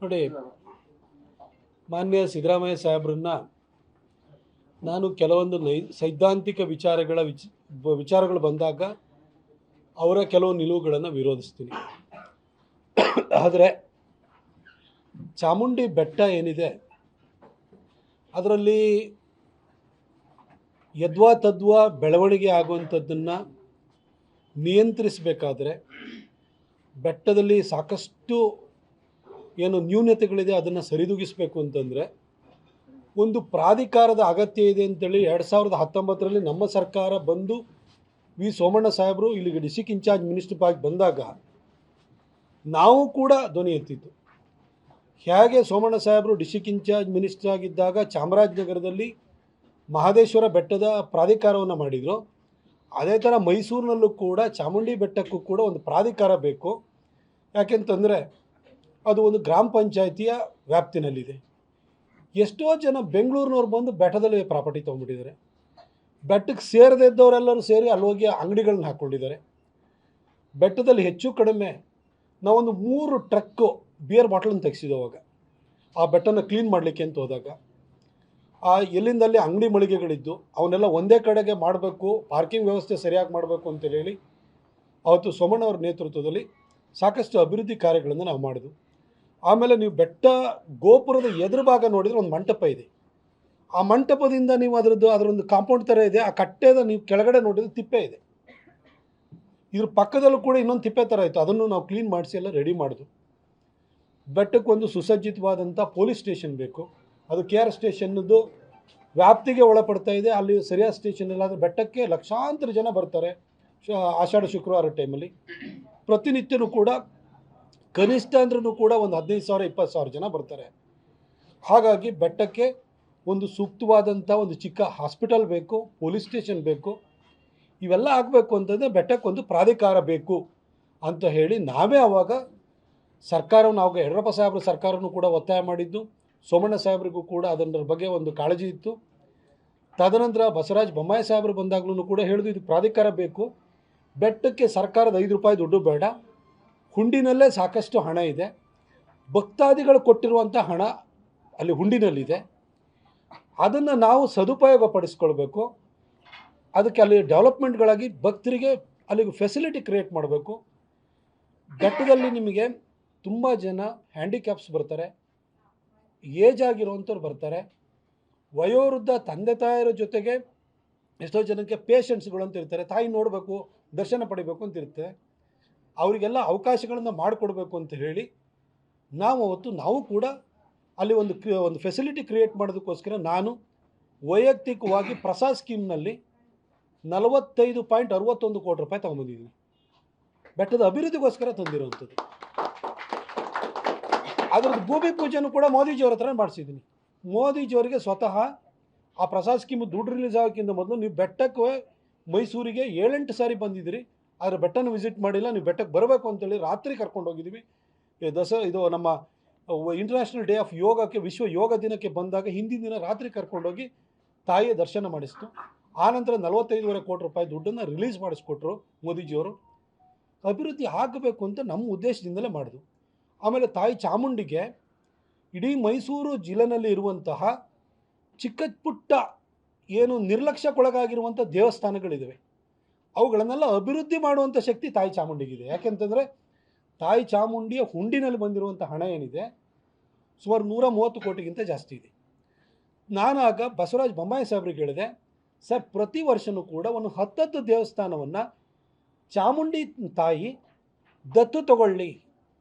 ನೋಡಿ, ಮಾನ್ಯ ಸಿದ್ದರಾಮಯ್ಯ ಸಾಹೇಬ್ರನ್ನ ನಾನು ಕೆಲವೊಂದು ಸೈದ್ಧಾಂತಿಕ ವಿಚಾರಗಳು ಬಂದಾಗ ಅವರ ಕೆಲವು ನಿಲುವುಗಳನ್ನು ವಿರೋಧಿಸ್ತೀನಿ. ಆದರೆ ಚಾಮುಂಡಿ ಬೆಟ್ಟ ಏನಿದೆ ಅದರಲ್ಲಿ ಯದ್ವಾ ತದ್ವಾ ಬೆಳವಣಿಗೆ ಆಗುವಂಥದ್ದನ್ನು ನಿಯಂತ್ರಿಸಬೇಕಾದ್ರೆ ಬೆಟ್ಟದಲ್ಲಿ ಸಾಕಷ್ಟು ಏನು ನ್ಯೂನತೆಗಳಿದೆ ಅದನ್ನು ಸರಿದೂಗಿಸಬೇಕು ಅಂತಂದರೆ ಒಂದು ಪ್ರಾಧಿಕಾರದ ಅಗತ್ಯ ಇದೆ ಅಂತೇಳಿ 2019ರಲ್ಲಿ ನಮ್ಮ ಸರ್ಕಾರ ಬಂದು ವಿ ಸೋಮಣ್ಣ ಸಾಹೇಬರು ಇಲ್ಲಿಗೆ ಡಿಸ್ಟ್ರಿಕ್ಟ್ ಇನ್ಚಾರ್ಜ್ ಮಿನಿಸ್ಟರ್ ಆಗಿ ಬಂದಾಗ ನಾವು ಕೂಡ ಧ್ವನಿ ಎತ್ತಿತ್ತು. ಹೇಗೆ ಸೋಮಣ್ಣ ಸಾಹೇಬರು ಡಿಸ್ಟ್ರಿಕ್ಟ್ ಇನ್ಚಾರ್ಜ್ ಮಿನಿಸ್ಟರ್ ಆಗಿದ್ದಾಗ ಚಾಮರಾಜನಗರದಲ್ಲಿ ಮಹದೇಶ್ವರ ಬೆಟ್ಟದ ಪ್ರಾಧಿಕಾರವನ್ನು ಮಾಡಿದರು, ಅದೇ ಥರ ಮೈಸೂರಿನಲ್ಲೂ ಕೂಡ ಚಾಮುಂಡಿ ಬೆಟ್ಟಕ್ಕೂ ಕೂಡ ಒಂದು ಪ್ರಾಧಿಕಾರ ಬೇಕು. ಯಾಕೆಂತಂದರೆ ಅದು ಒಂದು ಗ್ರಾಮ ಪಂಚಾಯಿತಿಯ ವ್ಯಾಪ್ತಿನಲ್ಲಿದೆ. ಎಷ್ಟೋ ಜನ ಬೆಂಗಳೂರಿನವ್ರು ಬಂದು ಬೆಟ್ಟದಲ್ಲಿ ಪ್ರಾಪರ್ಟಿ ತೊಗೊಂಡ್ಬಿಟ್ಟಿದ್ದಾರೆ. ಬೆಟ್ಟಕ್ಕೆ ಸೇರದೇ ಇದ್ದವರೆಲ್ಲರೂ ಸೇರಿ ಅಲ್ಲಿ ಹೋಗಿ ಅಂಗಡಿಗಳನ್ನ ಹಾಕ್ಕೊಂಡಿದ್ದಾರೆ. ಬೆಟ್ಟದಲ್ಲಿ ಹೆಚ್ಚು ಕಡಿಮೆ ನಾವೊಂದು 3 ಟ್ರಕ್ಕು ಬಿಯರ್ ಬಾಟ್ಲನ್ನು ತೆಗೆಸಿದವಾಗ ಆ ಬೆಟ್ಟನ ಕ್ಲೀನ್ ಮಾಡಲಿಕ್ಕೆ ಅಂತ ಹೋದಾಗ ಎಲ್ಲಿಂದಲ್ಲಿ ಅಂಗಡಿ ಮಳಿಗೆಗಳಿದ್ದು ಅವನ್ನೆಲ್ಲ ಒಂದೇ ಕಡೆಗೆ ಮಾಡಬೇಕು, ಪಾರ್ಕಿಂಗ್ ವ್ಯವಸ್ಥೆ ಸರಿಯಾಗಿ ಮಾಡಬೇಕು ಅಂತ ಹೇಳಿ ಅವತ್ತು ಸೋಮಣ್ಣವ್ರ ನೇತೃತ್ವದಲ್ಲಿ ಸಾಕಷ್ಟು ಅಭಿವೃದ್ಧಿ ಕಾರ್ಯಗಳನ್ನು ನಾವು ಮಾಡಿದ್ವು. ಆಮೇಲೆ ನೀವು ಬೆಟ್ಟ ಗೋಪುರದ ಎದುರು ಭಾಗ ನೋಡಿದರೆ ಒಂದು ಮಂಟಪ ಇದೆ. ಆ ಮಂಟಪದಿಂದ ನೀವು ಅದರೊಂದು ಕಾಂಪೌಂಡ್ ಥರ ಇದೆ. ಆ ಕಟ್ಟೆದ ನೀವು ಕೆಳಗಡೆ ನೋಡಿದ್ರೆ ತಿಪ್ಪೆ ಇದೆ. ಇದ್ರ ಪಕ್ಕದಲ್ಲೂ ಕೂಡ ಇನ್ನೊಂದು ತಿಪ್ಪೆ ಥರ ಇತ್ತು. ಅದನ್ನು ನಾವು ಕ್ಲೀನ್ ಮಾಡಿಸಿ ಎಲ್ಲ ರೆಡಿ ಮಾಡಿದ್ವು. ಬೆಟ್ಟಕ್ಕೊಂದು ಸುಸಜ್ಜಿತವಾದಂಥ ಪೊಲೀಸ್ ಸ್ಟೇಷನ್ ಬೇಕು. ಅದು KR ಸ್ಟೇಷನ್ನದು ವ್ಯಾಪ್ತಿಗೆ ಒಳಪಡ್ತಾ ಇದೆ. ಅಲ್ಲಿ ಸರಿಯಾದ ಸ್ಟೇಷನ್ ಇಲ್ಲ. ಆದರೆ ಬೆಟ್ಟಕ್ಕೆ ಲಕ್ಷಾಂತರ ಜನ ಬರ್ತಾರೆ ಆಷಾಢ ಶುಕ್ರವಾರ ಟೈಮಲ್ಲಿ. ಪ್ರತಿನಿತ್ಯನೂ ಕೂಡ ಕನಿಷ್ಠ ಅಂದ್ರೂ ಕೂಡ ಒಂದು 15,000 20,000 ಜನ ಬರ್ತಾರೆ. ಹಾಗಾಗಿ ಬೆಟ್ಟಕ್ಕೆ ಒಂದು ಸೂಕ್ತವಾದಂಥ ಒಂದು ಚಿಕ್ಕ ಹಾಸ್ಪಿಟಲ್ ಬೇಕು, ಪೊಲೀಸ್ ಸ್ಟೇಷನ್ ಬೇಕು. ಇವೆಲ್ಲ ಆಗಬೇಕು ಅಂತಂದರೆ ಬೆಟ್ಟಕ್ಕೊಂದು ಪ್ರಾಧಿಕಾರ ಬೇಕು ಅಂತ ಹೇಳಿ ನಾವೇ ಆವಾಗ ಸರ್ಕಾರವನ್ನು ಆವಾಗ ಯಡಿಯೂರಪ್ಪ ಸಾಹೇಬ್ರ ಸರ್ಕಾರವನ್ನು ಕೂಡ ಒತ್ತಾಯ ಮಾಡಿದ್ದು. ಸೋಮಣ್ಣ ಸಾಹೇಬ್ರಿಗೂ ಕೂಡ ಅದರ ಬಗ್ಗೆ ಒಂದು ಕಾಳಜಿ ಇತ್ತು. ತದನಂತರ ಬಸವರಾಜ ಬೊಮ್ಮಾಯಿ ಸಾಹೇಬರು ಬಂದಾಗಲೂ ಕೂಡ ಹೇಳಿದ್ರು ಇದು ಪ್ರಾಧಿಕಾರ ಬೇಕು. ಬೆಟ್ಟಕ್ಕೆ ಸರ್ಕಾರದ 5 ರೂಪಾಯಿ ದುಡ್ಡು ಬೇಡ, ಹುಂಡಿನಲ್ಲೇ ಸಾಕಷ್ಟು ಹಣ ಇದೆ, ಭಕ್ತಾದಿಗಳು ಕೊಟ್ಟಿರುವಂಥ ಹಣ ಅಲ್ಲಿ ಹುಂಡಿನಲ್ಲಿದೆ, ಅದನ್ನು ನಾವು ಸದುಪಯೋಗ ಪಡಿಸ್ಕೊಳ್ಬೇಕು. ಅದಕ್ಕೆ ಅಲ್ಲಿ ಡೆವಲಪ್ಮೆಂಟ್ಗಳಾಗಿ ಭಕ್ತರಿಗೆ ಅಲ್ಲಿಗೆ ಫೆಸಿಲಿಟಿ ಕ್ರಿಯೇಟ್ ಮಾಡಬೇಕು. ಬೆಟ್ಟದಲ್ಲಿ ನಿಮಗೆ ತುಂಬ ಜನ ಹ್ಯಾಂಡಿಕ್ಯಾಪ್ಸ್ ಬರ್ತಾರೆ, ಏಜ್ ಆಗಿರುವಂಥವ್ರು ಬರ್ತಾರೆ, ವಯೋವೃದ್ಧ ತಂದೆ ತಾಯಿಯರ ಜೊತೆಗೆ ಎಷ್ಟೋ ಜನಕ್ಕೆ ಪೇಷಂಟ್ಸ್ಗಳು ಅಂತ ಇರ್ತಾರೆ. ತಾಯಿ ನೋಡಬೇಕು, ದರ್ಶನ ಪಡಿಬೇಕು ಅಂತ ಇರುತ್ತೆ. ಅವರಿಗೆಲ್ಲ ಅವಕಾಶಗಳನ್ನು ಮಾಡಿಕೊಡ್ಬೇಕು ಅಂತ ಹೇಳಿ ನಾವು ಕೂಡ ಅಲ್ಲಿ ಒಂದು ಫೆಸಿಲಿಟಿ ಕ್ರಿಯೇಟ್ ಮಾಡೋದಕ್ಕೋಸ್ಕರ ನಾನು ವೈಯಕ್ತಿಕವಾಗಿ ಪ್ರಸಾದ್ ಸ್ಕೀಮ್ನಲ್ಲಿ 45.61 ಕೋಟಿ ರೂಪಾಯಿ ತೊಗೊಂಬಂದಿದ್ದೀನಿ. ಬೆಟ್ಟದ ಅಭಿವೃದ್ಧಿಗೋಸ್ಕರ ತಂದಿರುವಂಥದ್ದು. ಅದರದ್ದು ಭೂಮಿ ಪೂಜೆನೂ ಕೂಡ ಮೋದಿಜಿಯವ್ರ ಹತ್ರ ಮಾಡಿಸಿದ್ದೀನಿ. ಮೋದಿಜಿಯವರಿಗೆ ಸ್ವತಃ ಆ ಪ್ರಸಾದ್ ಸ್ಕೀಮ್ ದುಡ್ಡು ರಿಲೀಸ್ ಆಗೋಕ್ಕಿಂತ ಮೊದಲು ನೀವು ಬೆಟ್ಟಕ್ಕೆ ಮೈಸೂರಿಗೆ 7-8 ಸಾರಿ ಬಂದಿದ್ದೀರಿ, ಆದರೆ ಬೆಟ್ಟನ ವಿಸಿಟ್ ಮಾಡಿಲ್ಲ. ನೀವು ಬೆಟ್ಟಕ್ಕೆ ಬರಬೇಕು ಅಂತೇಳಿ ರಾತ್ರಿ ಕರ್ಕೊಂಡು ಹೋಗಿದ್ದೀವಿ. ಇದು ನಮ್ಮ ಇಂಟರ್ನ್ಯಾಷನಲ್ ಡೇ ಆಫ್ ಯೋಗಕ್ಕೆ, ವಿಶ್ವ ಯೋಗ ದಿನಕ್ಕೆ ಬಂದಾಗ ಹಿಂದಿನ ದಿನ ರಾತ್ರಿ ಕರ್ಕೊಂಡೋಗಿ ತಾಯಿಯ ದರ್ಶನ ಮಾಡಿಸ್ತು. ಆನಂತರ 45.5 ಕೋಟಿ ರೂಪಾಯಿ ದುಡ್ಡನ್ನು ರಿಲೀಸ್ ಮಾಡಿಸ್ಕೊಟ್ರು ಮೋದಿಜಿಯವರು. ಅಭಿವೃದ್ಧಿ ಆಗಬೇಕು ಅಂತ ನಮ್ಮ ಉದ್ದೇಶದಿಂದಲೇ ಮಾಡಿದ್ವು. ಆಮೇಲೆ ತಾಯಿ ಚಾಮುಂಡಿಗೆ ಇಡೀ ಮೈಸೂರು ಜಿಲ್ಲೆನಲ್ಲಿ ಇರುವಂತಹ ಚಿಕ್ಕ ಪುಟ್ಟ ಏನು ನಿರ್ಲಕ್ಷ್ಯಕ್ಕೊಳಗಾಗಿರುವಂಥ ದೇವಸ್ಥಾನಗಳಿವೆ, ಅವುಗಳನ್ನೆಲ್ಲ ಅಭಿವೃದ್ಧಿ ಮಾಡುವಂಥ ಶಕ್ತಿ ತಾಯಿ ಚಾಮುಂಡಿಗಿದೆ. ಯಾಕೆಂತಂದರೆ ತಾಯಿ ಚಾಮುಂಡಿಯ ಹುಂಡಿನಲ್ಲಿ ಬಂದಿರುವಂಥ ಹಣ ಏನಿದೆ ಸುಮಾರು 130 ಕೋಟಿಗಿಂತ ಜಾಸ್ತಿ ಇದೆ. ನಾನಾಗ ಬಸವರಾಜ ಬೊಮ್ಮಾಯಿ ಸಾಹೇಬ್ರಿಗೆ ಹೇಳಿದೆ, ಸರ್ ಪ್ರತಿ ವರ್ಷವೂ ಕೂಡ ಒಂದು 10 ದೇವಸ್ಥಾನವನ್ನು ಚಾಮುಂಡಿ ತಾಯಿ ದತ್ತು ತಗೊಳ್ಳಿ,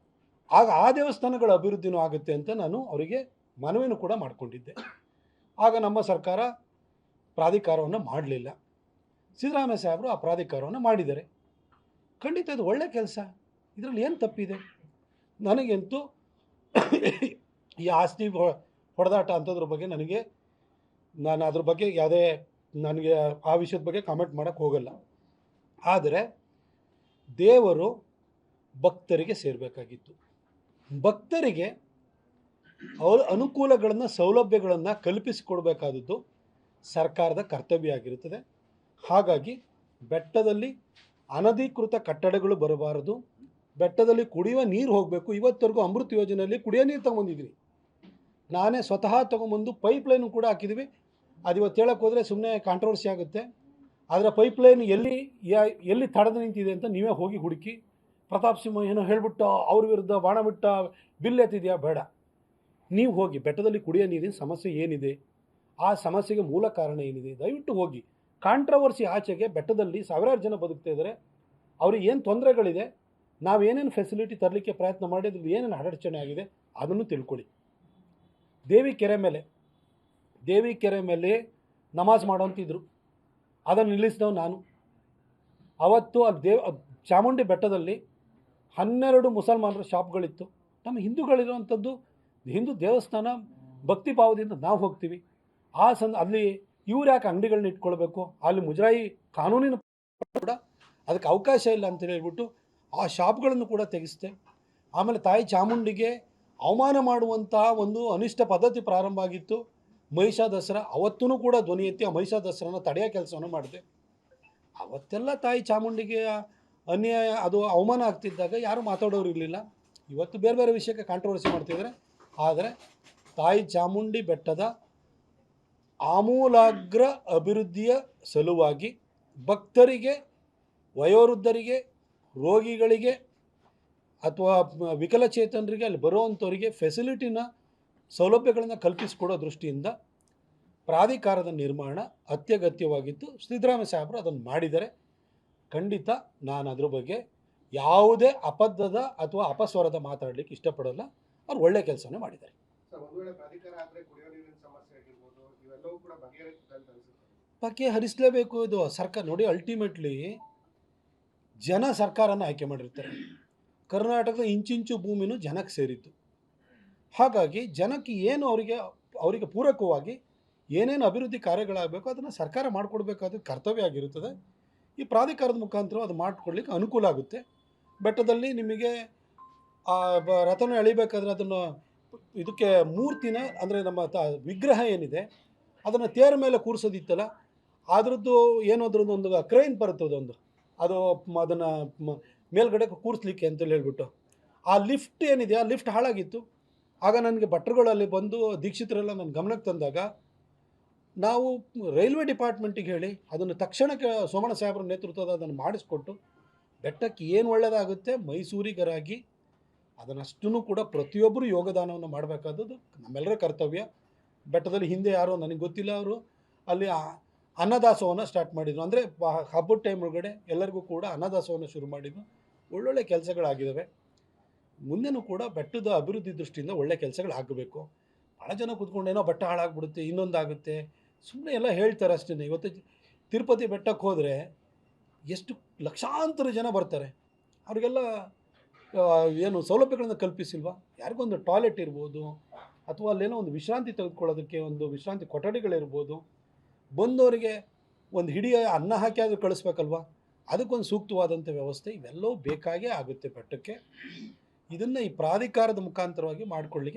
ಆಗ ಆ ದೇವಸ್ಥಾನಗಳ ಅಭಿವೃದ್ಧಿನೂ ಆಗುತ್ತೆ ಅಂತ ನಾನು ಅವರಿಗೆ ಮನವಿನೂ ಕೂಡ ಮಾಡಿಕೊಂಡಿದ್ದೆ. ಆಗ ನಮ್ಮ ಸರ್ಕಾರ ಪ್ರಾಧಿಕಾರವನ್ನು ಮಾಡಲಿಲ್ಲ. ಸಿದ್ದರಾಮಯ್ಯ ಸಾಹೇಬರು ಆ ಪ್ರಾಧಿಕಾರವನ್ನು ಮಾಡಿದ್ದಾರೆ. ಖಂಡಿತ ಇದು ಒಳ್ಳೆಯ ಕೆಲಸ, ಇದರಲ್ಲಿ ಏನು ತಪ್ಪಿದೆ? ನನಗಂತೂ ಈ ಆಸ್ತಿ ಹೊಡೆದಾಟ ಅಂಥದ್ರ ಬಗ್ಗೆ ನಾನು ಅದ್ರ ಬಗ್ಗೆ ನನಗೆ ಆ ವಿಷಯದ ಬಗ್ಗೆ ಕಾಮೆಂಟ್ ಮಾಡೋಕ್ಕೆ ಹೋಗಲ್ಲ. ಆದರೆ ದೇವರು ಭಕ್ತರಿಗೆ ಸೇರಬೇಕಾಗಿತ್ತು. ಭಕ್ತರಿಗೆ ಅವರ ಅನುಕೂಲಗಳನ್ನು, ಸೌಲಭ್ಯಗಳನ್ನು ಕಲ್ಪಿಸಿಕೊಡಬೇಕಾದದ್ದು ಸರ್ಕಾರದ ಕರ್ತವ್ಯ ಆಗಿರುತ್ತದೆ. ಹಾಗಾಗಿ ಬೆಟ್ಟದಲ್ಲಿ ಅನಧಿಕೃತ ಕಟ್ಟಡಗಳು ಬರಬಾರದು, ಬೆಟ್ಟದಲ್ಲಿ ಕುಡಿಯುವ ನೀರು ಹೋಗಬೇಕು. ಇವತ್ತವರೆಗೂ ಅಮೃತ ಯೋಜನೆಯಲ್ಲಿ ಕುಡಿಯೋ ನೀರು ತೊಗೊಂಬಂದಿದ್ದೀನಿ. ನಾನೇ ಸ್ವತಃ ತೊಗೊಂಬಂದು ಪೈಪ್ಲೈನು ಕೂಡ ಹಾಕಿದ್ದೀವಿ. ಅದು ಇವತ್ತು ಹೇಳೋಕ್ಕೆ ಹೋದರೆ ಸುಮ್ಮನೆ ಕಾಂಟ್ರವರ್ಸಿ ಆಗುತ್ತೆ. ಆದರೆ ಪೈಪ್ಲೈನ್ ಎಲ್ಲಿ ತಡೆದು ನಿಂತಿದೆ ಅಂತ ನೀವೇ ಹೋಗಿ ಹುಡುಕಿ. ಪ್ರತಾಪ್ ಸಿಂಹ ಏನೋ ಹೇಳ್ಬಿಟ್ಟು ಅವ್ರ ವಿರುದ್ಧ ಬಾಣ ಬಿಟ್ಟ ಬಿಲ್ ಎತ್ತಿದೆಯಾ? ಬೇಡ. ನೀವು ಹೋಗಿ ಬೆಟ್ಟದಲ್ಲಿ ಕುಡಿಯೋ ನೀರಿನ ಸಮಸ್ಯೆ ಏನಿದೆ, ಆ ಸಮಸ್ಯೆಗೆ ಮೂಲ ಕಾರಣ ಏನಿದೆ, ದಯವಿಟ್ಟು ಹೋಗಿ. ಕಾಂಟ್ರವರ್ಸಿ ಆಚೆಗೆ ಬೆಟ್ಟದಲ್ಲಿ ಸಾವಿರಾರು ಜನ ಬದುಕ್ತಾ ಇದ್ದಾರೆ. ಅವ್ರಿಗೆ ಏನು ತೊಂದರೆಗಳಿದೆ, ನಾವೇನೇನು ಫೆಸಿಲಿಟಿ ತರಲಿಕ್ಕೆ ಪ್ರಯತ್ನ ಮಾಡಿ ಅದ್ರಲ್ಲಿ ಏನೇನು ಅಡಚಣೆ ಆಗಿದೆ ಅದನ್ನು ತಿಳ್ಕೊಳ್ಳಿ. ದೇವಿ ಕೆರೆ ಮೇಲೆ ನಮಾಜ್ ಮಾಡೋಂತಿದ್ರು, ಅದನ್ನು ನಿಲ್ಲಿಸಿದವು ನಾನು. ಅವತ್ತು ಅಲ್ಲಿ ಚಾಮುಂಡಿ ಬೆಟ್ಟದಲ್ಲಿ 12 ಮುಸಲ್ಮಾನರ ಶಾಪ್ಗಳಿತ್ತು. ನಮ್ಮ ಹಿಂದೂಗಳಿರುವಂಥದ್ದು ಹಿಂದೂ ದೇವಸ್ಥಾನ, ಭಕ್ತಿ ಭಾವದಿಂದ ನಾವು ಹೋಗ್ತೀವಿ. ಅಲ್ಲಿ ಇವ್ರು ಯಾಕೆ ಅಂಗಡಿಗಳನ್ನ ಇಟ್ಕೊಳ್ಬೇಕು? ಅಲ್ಲಿ ಮುಜರಾಯಿ ಕಾನೂನಿನ ಕೂಡ ಅದಕ್ಕೆ ಅವಕಾಶ ಇಲ್ಲ ಅಂತ ಹೇಳ್ಬಿಟ್ಟು ಆ ಶಾಪ್ಗಳನ್ನು ಕೂಡ ತೆಗೆಸ್ತೆ. ಆಮೇಲೆ ತಾಯಿ ಚಾಮುಂಡಿಗೆ ಅವಮಾನ ಮಾಡುವಂಥ ಒಂದು ಅನಿಷ್ಟ ಪದ್ಧತಿ ಪ್ರಾರಂಭ ಆಗಿತ್ತು. ಮಹಿಷಾ ದಸರಾ ಅವತ್ತೂ ಕೂಡ ಧ್ವನಿ ಎತ್ತಿ ಆ ಮಹಿಷಾ ದಸರಾನ ತಡೆಯೋ ಕೆಲಸವನ್ನು ಮಾಡಿದೆ. ಅವತ್ತೆಲ್ಲ ತಾಯಿ ಚಾಮುಂಡಿಗೆ ಅನ್ಯಾಯ, ಅದು ಅವಮಾನ ಆಗ್ತಿದ್ದಾಗ ಯಾರೂ ಮಾತಾಡೋರು ಇರಲಿಲ್ಲ. ಇವತ್ತು ಬೇರೆ ಬೇರೆ ವಿಷಯಕ್ಕೆ ಕಾಂಟ್ರವರ್ಸಿ ಮಾಡ್ತಿದ್ದಾರೆ. ಆದರೆ ತಾಯಿ ಚಾಮುಂಡಿ ಬೆಟ್ಟದ ಆಮೂಲಾಗ್ರ ಅಭಿವೃದ್ಧಿಯ ಸಲುವಾಗಿ ಭಕ್ತರಿಗೆ, ವಯೋವೃದ್ಧರಿಗೆ, ರೋಗಿಗಳಿಗೆ ಅಥವಾ ವಿಕಲಚೇತನರಿಗೆ ಅಲ್ಲಿ ಬರುವಂಥವರಿಗೆ ಫೆಸಿಲಿಟಿನ ಸೌಲಭ್ಯಗಳನ್ನು ಕಲ್ಪಿಸಿಕೊಡೋ ದೃಷ್ಟಿಯಿಂದ ಪ್ರಾಧಿಕಾರದ ನಿರ್ಮಾಣ ಅತ್ಯಗತ್ಯವಾಗಿತ್ತು. ಸಿದ್ದರಾಮಯ್ಯ ಸಾಹೇಬರು ಅದನ್ನು ಮಾಡಿದ್ದಾರೆ. ಖಂಡಿತ ನಾನು ಅದ್ರ ಬಗ್ಗೆ ಯಾವುದೇ ಅಬದ್ಧದ ಅಥವಾ ಅಪಸ್ವರದ ಮಾತಾಡಲಿಕ್ಕೆ ಇಷ್ಟಪಡೋಲ್ಲ. ಅವ್ರು ಒಳ್ಳೆ ಕೆಲಸನೇ ಮಾಡಿದ್ದಾರೆ. ಬಗೆಹರಿಸಲೇಬೇಕು. ಇದು ಸರ್ಕಾರ ನೋಡಿ, ಅಲ್ಟಿಮೇಟ್ಲಿ ಜನ ಸರ್ಕಾರನ ಆಯ್ಕೆ ಮಾಡಿರ್ತಾರೆ. ಕರ್ನಾಟಕದ ಇಂಚಿಂಚು ಭೂಮಿನೂ ಜನಕ್ಕೆ ಸೇರಿತ್ತು. ಹಾಗಾಗಿ ಜನಕ್ಕೆ ಏನು ಅವರಿಗೆ ಪೂರಕವಾಗಿ ಏನೇನು ಅಭಿವೃದ್ಧಿ ಕಾರ್ಯಗಳಾಗಬೇಕು ಅದನ್ನು ಸರ್ಕಾರ ಮಾಡಿಕೊಡ್ಬೇಕಾದ ಕರ್ತವ್ಯ ಆಗಿರುತ್ತದೆ. ಈ ಪ್ರಾಧಿಕಾರದ ಮುಖಾಂತರ ಅದು ಮಾಡಿಕೊಡ್ಲಿಕ್ಕೆ ಅನುಕೂಲ ಆಗುತ್ತೆ. ಬೆಟ್ಟದಲ್ಲಿ ನಿಮಗೆ ರಥನ ಎಳಿಬೇಕಾದ್ರೆ ಅದನ್ನು ಇದಕ್ಕೆ ಮೂರ್ತಿನ ಅಂದರೆ ನಮ್ಮ ವಿಗ್ರಹ ಏನಿದೆ ಅದನ್ನು ತೇರ ಮೇಲೆ ಕೂರಿಸೋದಿತ್ತಲ್ಲ, ಅದರದ್ದು ಏನೋದ್ರದ್ದು ಒಂದು ಕ್ರೈನ್ ಬರುತ್ತದೆ ಒಂದು, ಅದನ್ನು ಮೇಲ್ಗಡೆ ಕೂರಿಸ್ಲಿಕ್ಕೆ ಅಂತೇಳಿ ಹೇಳ್ಬಿಟ್ಟು ಆ ಲಿಫ್ಟ್ ಏನಿದೆ, ಆ ಲಿಫ್ಟ್ ಹಾಳಾಗಿತ್ತು. ಆಗ ನನಗೆ ಭಟ್ರುಗಳಲ್ಲಿ ಬಂದು ದೀಕ್ಷಿತರೆಲ್ಲ ನನ್ನ ಗಮನಕ್ಕೆ ತಂದಾಗ ನಾವು ರೈಲ್ವೆ ಡಿಪಾರ್ಟ್ಮೆಂಟಿಗೆ ಹೇಳಿ ಅದನ್ನು ತಕ್ಷಣಕ್ಕೆ ಸೋಮಣ್ಣ ಸಾಹೇಬ್ರ ನೇತೃತ್ವದ ಅದನ್ನು ಮಾಡಿಸ್ಕೊಟ್ಟು ಬೆಟ್ಟಕ್ಕೆ ಏನು ಒಳ್ಳೆಯದಾಗುತ್ತೆ ಮೈಸೂರಿಗರಾಗಿ ಅದನ್ನಷ್ಟೂ ಕೂಡ ಪ್ರತಿಯೊಬ್ಬರು ಯೋಗದಾನವನ್ನು ಮಾಡಬೇಕಾದದ್ದು ನಮ್ಮೆಲ್ಲರ ಕರ್ತವ್ಯ. ಬೆಟ್ಟದಲ್ಲಿ ಹಿಂದೆ ಯಾರೋ ನನಗೆ ಗೊತ್ತಿಲ್ಲ, ಅವರು ಅಲ್ಲಿ ಅನ್ನದಾಸೋಹನ ಸ್ಟಾರ್ಟ್ ಮಾಡಿದರು. ಅಂದರೆ ಹಬ್ಬದ ಟೈಮ್ ಒಳಗಡೆ ಎಲ್ಲರಿಗೂ ಕೂಡ ಅನ್ನದಾಸೋಹನ ಶುರು ಮಾಡಿದ್ದು. ಒಳ್ಳೊಳ್ಳೆ ಕೆಲಸಗಳಾಗಿದ್ದಾವೆ. ಮುಂದೆನೂ ಕೂಡ ಬೆಟ್ಟದ ಅಭಿವೃದ್ಧಿ ದೃಷ್ಟಿಯಿಂದ ಒಳ್ಳೆ ಕೆಲಸಗಳಾಗಬೇಕು. ಭಾಳ ಜನ ಕೂತ್ಕೊಂಡು ಏನೋ ಬೆಟ್ಟ ಹಾಳಾಗ್ಬಿಡುತ್ತೆ, ಇನ್ನೊಂದಾಗುತ್ತೆ, ಸುಮ್ಮನೆ ಎಲ್ಲ ಹೇಳ್ತಾರೆ ಅಷ್ಟೇ. ಇವತ್ತು ತಿರುಪತಿ ಬೆಟ್ಟಕ್ಕೆ ಹೋದರೆ ಎಷ್ಟು ಲಕ್ಷಾಂತರ ಜನ ಬರ್ತಾರೆ. ಅವ್ರಿಗೆಲ್ಲ ಏನು ಸೌಲಭ್ಯಗಳನ್ನು ಕಲ್ಪಿಸಿಲ್ವಾ? ಯಾರಿಗೊಂದು ಟಾಯ್ಲೆಟ್ ಇರ್ಬೋದು, ಅಥವಾ ಅಲ್ಲೇನೋ ಒಂದು ವಿಶ್ರಾಂತಿ ತೆಗೆದುಕೊಳ್ಳೋದಕ್ಕೆ ಒಂದು ವಿಶ್ರಾಂತಿ ಕೊಠಡಿಗಳಿರ್ಬೋದು. ಬಂದವರಿಗೆ ಒಂದು ಹಿಡಿಯ ಅನ್ನ ಹಾಕಿ ಆದರೂ ಕಳಿಸ್ಬೇಕಲ್ವ? ಅದಕ್ಕೊಂದು ಸೂಕ್ತವಾದಂಥ ವ್ಯವಸ್ಥೆ ಇವೆಲ್ಲವೂ ಬೇಕಾಗೇ ಆಗುತ್ತೆ ಬೆಟ್ಟಕ್ಕೆ. ಇದನ್ನು ಈ ಪ್ರಾಧಿಕಾರದ ಮುಖಾಂತರವಾಗಿ ಮಾಡಿಕೊಳ್ಳಿಕ್ಕೆ